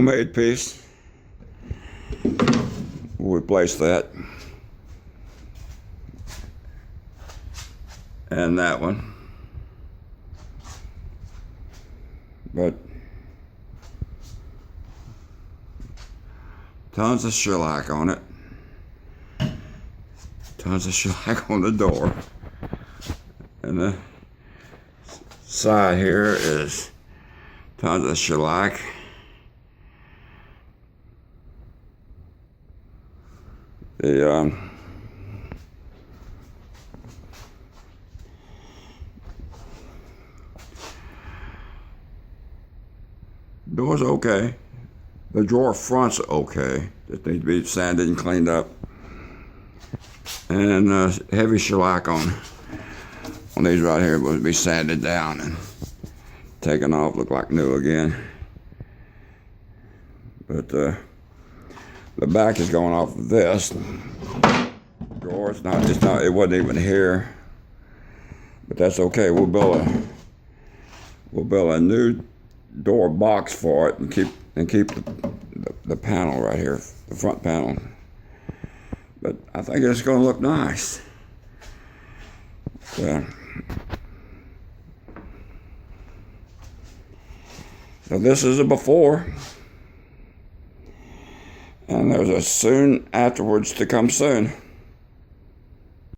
homemade piece. We'll replace that. And that one. But tons of shellac on it. Tons of shellac on the door. And the side here is tons of shellac. The door's okay. The drawer front's okay. It needs to be sanded and cleaned up. And heavy shellac on these right here will be sanded down and taken off, look like new again. But the back is going off of this drawer. It's not. It wasn't even here. But that's okay. We'll build a new door box for it and keep the panel right here, the front panel. But I think it's going to look nice. So this is a before, and there's a soon afterwards to come soon.